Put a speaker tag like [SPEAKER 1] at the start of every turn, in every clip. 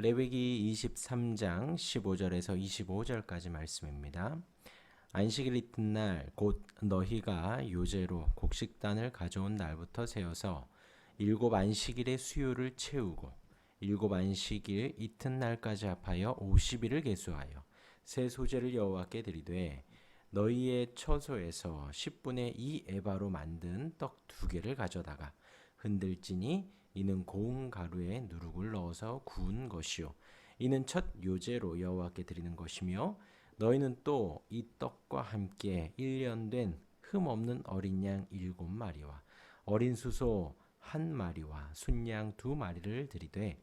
[SPEAKER 1] 레위기 23장 15절에서 25절까지 말씀입니다. 안식일 이튿날 곧 너희가 요제로 곡식단을 가져온 날부터 세어서 7 안식일의 수요를 채우고 7 안식일 이튿날까지 합하여 50일을 계수하여 새 소재를 여호와께 드리되 너희의 처소에서 10분의 2 에바로 만든 떡 2개를 가져다가 흔들지니 이는 고운 가루에 누룩을 넣어서 구운 것이요 이는 첫 요제로 여호와께 드리는 것이며 너희는 또 이 떡과 함께 1년 된 흠 없는 어린 양 7마리와 어린 수소 1마리와 순양 2마리를 드리되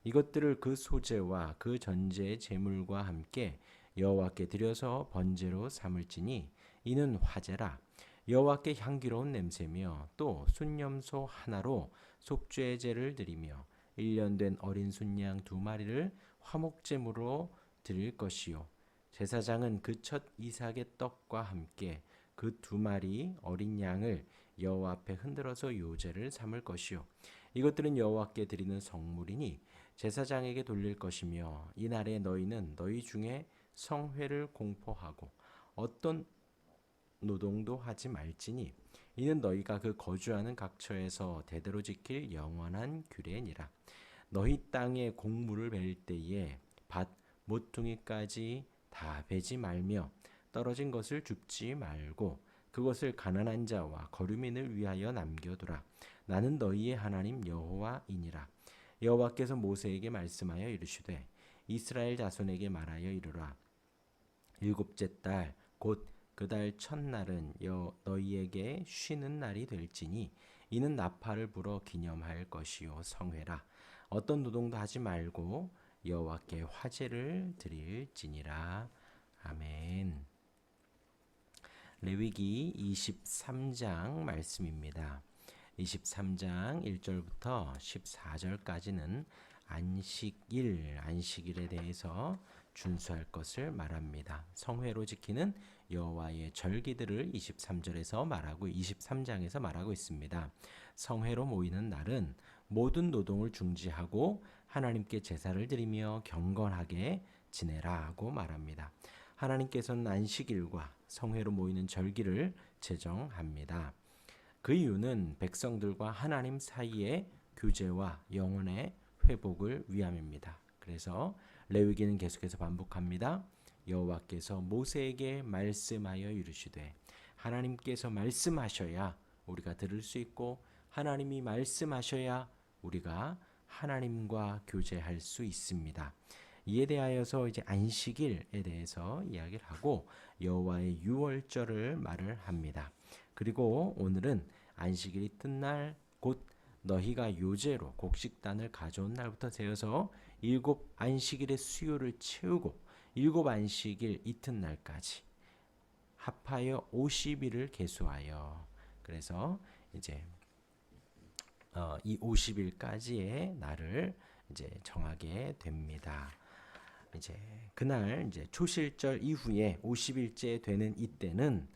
[SPEAKER 1] 이것들을 그 소제와 그 전제의 제물과 함께 여호와께 드려서 번제로 삼을지니 이는 화제라. 여호와께 향기로운 냄새며 또 순염소 하나로 속죄의 제를 드리며 1년 된 어린 순양 2마리를 화목제물로 드릴 것이요 제사장은 그 첫 이삭의 떡과 함께 그 2마리 어린 양을 여호와 앞에 흔들어서 요제를 삼을 것이요 이것들은 여호와께 드리는 성물이니 제사장에게 돌릴 것이며 이날에 너희는 너희 중에 성회를 공포하고 어떤 노동도 하지 말지니 이는 너희가 그 거주하는 각처에서 대대로 지킬 영원한 규례니라. 너희 땅에 곡물을 벨 때에 밭 모퉁이까지 다 베지 말며 떨어진 것을 줍지 말고 그것을 가난한 자와 거류민을 위하여 남겨두라. 나는 너희의 하나님 여호와이니라. 여호와께서 모세에게 말씀하여 이르시되 이스라엘 자손에게 말하여 이르라. 7째 달 곧 그 달 첫날은 너희에게 쉬는 날이 될지니 이는 나팔을 불어 기념할 것이요 성회라. 어떤 노동도 하지 말고 여호와께 화제를 드릴지니라. 아멘. 레위기 23장 말씀입니다. 23장 1절부터 14절까지는 안식일에 대해서 준수할 것을 말합니다. 성회로 지키는 여호와의 절기들을 23절에서 말하고 23장에서 말하고 있습니다. 성회로 모이는 날은 모든 노동을 중지하고 하나님께 제사를 드리며 경건하게 지내라고 말합니다. 하나님께서는 안식일과 성회로 모이는 절기를 제정합니다. 그 이유는 백성들과 하나님 사이의 교제와 영혼의 회복을 위함입니다. 그래서 레위기는 계속해서 반복합니다. 여호와께서 모세에게 말씀하여 이르시되 하나님께서 말씀하셔야 우리가 들을 수 있고 하나님이 말씀하셔야 우리가 하나님과 교제할 수 있습니다. 이에 대하여서 이제 안식일에 대해서 이야기를 하고 여호와의 유월절을 말을 합니다. 그리고 오늘은 안식일 이튿날 곧 너희가 요제로 곡식단을 가져온 날부터 세어서 7 안식일의 수요를 채우고 7 안식일 이튿날까지 합하여 50일을 계수하여 그래서 이제 이 50일까지의 날을 이제 정하게 됩니다. 이제 그날 이제 초실절 이후에 50일째 되는 이때는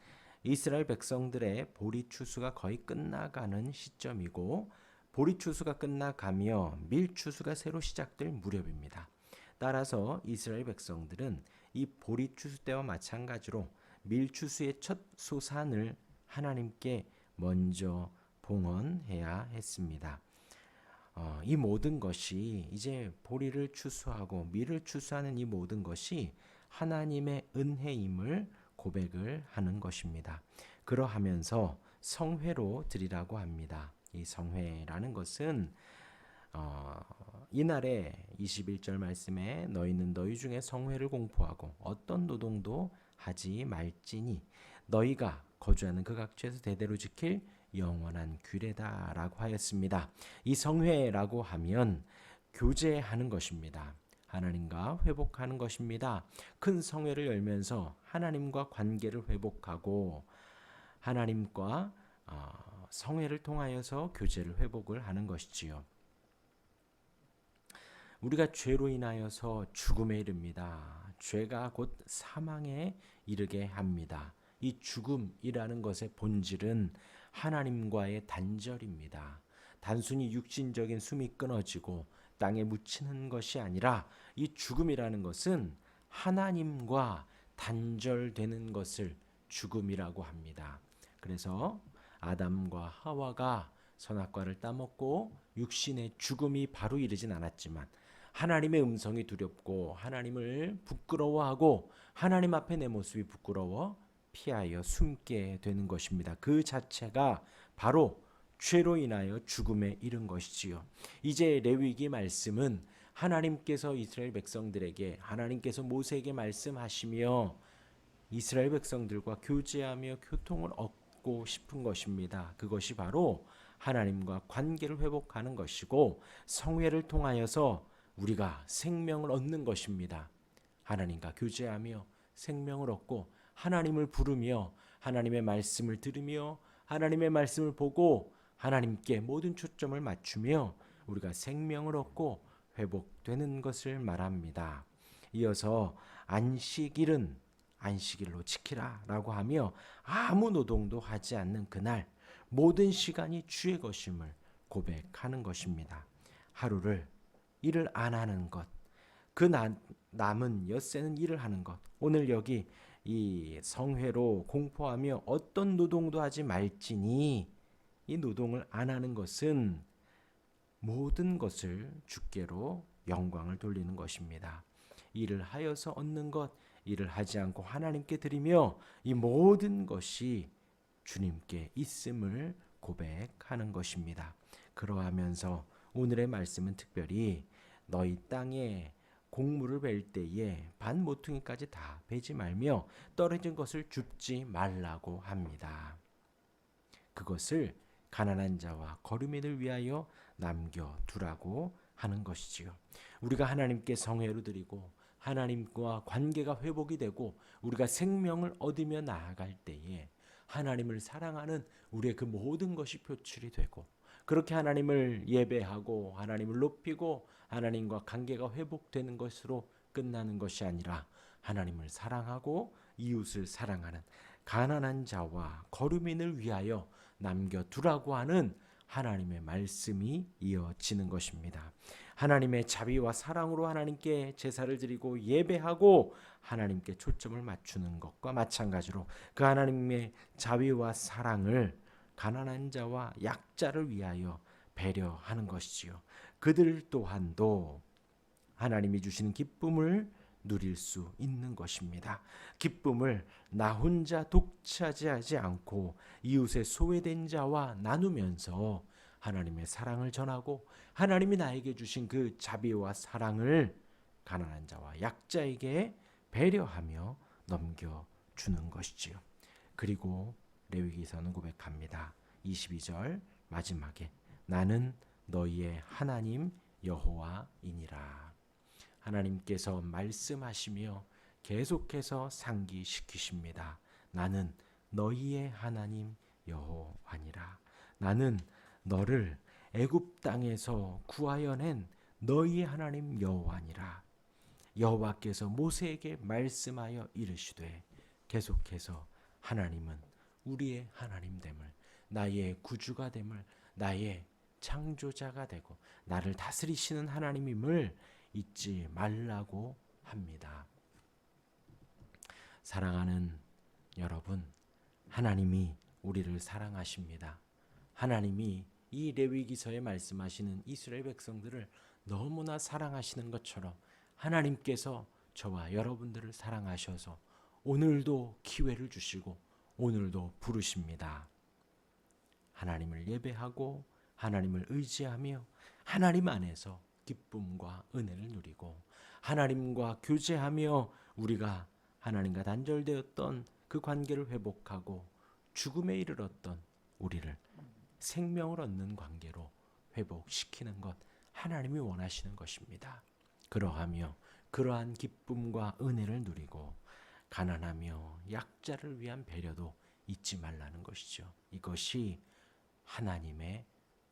[SPEAKER 1] 이스라엘 백성들의 보리 추수가 거의 끝나가는 시점이고 보리 추수가 끝나가며 밀 추수가 새로 시작될 무렵입니다. 따라서 이스라엘 백성들은 이 보리 추수 때와 마찬가지로 밀 추수의 첫 소산을 하나님께 먼저 봉헌해야 했습니다. 이 모든 것이 이제 보리를 추수하고 밀을 추수하는 이 모든 것이 하나님의 은혜임을 고백을 하는 것입니다. 그러하면서 성회로 드리라고 합니다. 이 성회라는 것은 이날에 21절 말씀에 너희는 너희 중에 성회를 공포하고 어떤 노동도 하지 말지니 너희가 거주하는 그 각처에서 대대로 지킬 영원한 규례다라고 하였습니다. 이 성회라고 하면 교제하는 것입니다. 하나님과 회복하는 것입니다. 큰 성회를 열면서 하나님과 관계를 회복하고 하나님과 성회를 통하여서 교제를 회복을 하는 것이지요. 우리가 죄로 인하여서 죽음에 이릅니다. 죄가 곧 사망에 이르게 합니다. 이 죽음이라는 것의 본질은 하나님과의 단절입니다. 단순히 육신적인 숨이 끊어지고 땅에 묻히는 것이 아니라 이 죽음이라는 것은 하나님과 단절되는 것을 죽음이라고 합니다. 그래서 아담과 하와가 선악과를 따먹고 육신의 죽음이 바로 이르진 않았지만 하나님의 음성이 두렵고 하나님을 부끄러워하고 하나님 앞에 내 모습이 부끄러워 피하여 숨게 되는 것입니다. 그 자체가 바로 죄로 인하여 죽음에 이른 것이지요. 이제 레위기 말씀은 하나님께서 이스라엘 백성들에게 하나님께서 모세에게 말씀하시며 이스라엘 백성들과 교제하며 교통을 얻고 싶은 것입니다. 그것이 바로 하나님과 관계를 회복하는 것이고 성회를 통하여서 우리가 생명을 얻는 것입니다. 하나님과 교제하며 생명을 얻고 하나님을 부르며 하나님의 말씀을 들으며 하나님의 말씀을 보고 하나님께 모든 초점을 맞추며 우리가 생명을 얻고 회복되는 것을 말합니다. 이어서 안식일은 안식일로 지키라 라고 하며 아무 노동도 하지 않는 그날 모든 시간이 주의 것임을 고백하는 것입니다. 하루를 일을 안 하는 것, 그 남은 엿새는 일을 하는 것. 오늘 여기 이 성회로 공포하며 어떤 노동도 하지 말지니 이 노동을 안 하는 것은 모든 것을 주께로 영광을 돌리는 것입니다. 일을 하여서 얻는 것, 일을 하지 않고 하나님께 드리며 이 모든 것이 주님께 있음을 고백하는 것입니다. 그러하면서 오늘의 말씀은 특별히 너희 땅에 곡물을 벨 때에 반 모퉁이까지 다 베지 말며 떨어진 것을 줍지 말라고 합니다. 그것을 가난한 자와 거류민을 위하여 남겨두라고 하는 것이지요. 우리가 하나님께 성회로 드리고 하나님과 관계가 회복이 되고 우리가 생명을 얻으며 나아갈 때에 하나님을 사랑하는 우리의 그 모든 것이 표출이 되고 그렇게 하나님을 예배하고 하나님을 높이고 하나님과 관계가 회복되는 것으로 끝나는 것이 아니라 하나님을 사랑하고 이웃을 사랑하는 가난한 자와 거류민을 위하여 남겨두라고 하는 하나님의 말씀이 이어지는 것입니다. 하나님의 자비와 사랑으로 하나님께 제사를 드리고 예배하고 하나님께 초점을 맞추는 것과 마찬가지로 그 하나님의 자비와 사랑을 가난한 자와 약자를 위하여 배려하는 것이지요. 그들 또한도 하나님이 주시는 기쁨을 누릴 수 있는 것입니다. 기쁨을 나 혼자 독차지하지 않고 이웃의 소외된 자와 나누면서 하나님의 사랑을 전하고 하나님이 나에게 주신 그 자비와 사랑을 가난한 자와 약자에게 배려하며 넘겨주는 것이지요. 그리고 레위기서는 고백합니다. 22절 마지막에 나는 너희의 하나님 여호와이니라. 하나님께서 말씀하시며 계속해서 상기시키십니다. 나는 너희의 하나님 여호와니라. 나는 너를 애굽 땅에서 구하여 낸 너희의 하나님 여호와니라. 여호와께서 모세에게 말씀하여 이르시되 계속해서 하나님은 우리의 하나님 됨을 나의 구주가 됨을 나의 창조자가 되고 나를 다스리시는 하나님임을 잊지 말라고 합니다. 사랑하는 여러분, 하나님이 우리를 사랑하십니다. 하나님이 이 레위기서에 말씀하시는 이스라엘 백성들을 너무나 사랑하시는 것처럼 하나님께서 저와 여러분들을 사랑하셔서 오늘도 기회를 주시고 오늘도 부르십니다. 하나님을 예배하고 하나님을 의지하며 하나님 안에서 기쁨과 은혜를 누리고 하나님과 교제하며 우리가 하나님과 단절되었던 그 관계를 회복하고 죽음에 이르렀던 우리를 생명을 얻는 관계로 회복시키는 것 하나님이 원하시는 것입니다. 그러하며 그러한 기쁨과 은혜를 누리고 가난하며 약자를 위한 배려도 잊지 말라는 것이죠. 이것이 하나님의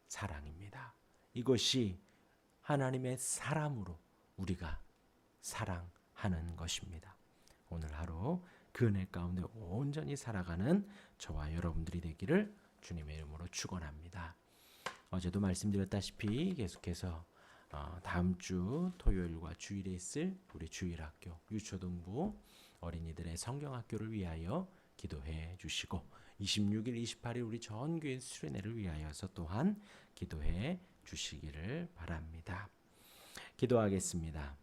[SPEAKER 1] 사랑입니다. 이것이 하나님의 사람으로 우리가 사랑하는 것입니다. 오늘 하루 그 은혜 가운데 온전히 살아가는 저와 여러분들이 되기를 주님의 이름으로 축원합니다. 어제도 말씀드렸다시피 계속해서 다음 주 토요일과 주일에 있을 우리 주일학교 유초등부 어린이들의 성경학교를 위하여 기도해 주시고 26일, 28일 우리 전 교인 수련회를 위하여서 또한 기도해 주시기를 바랍니다. 기도하겠습니다.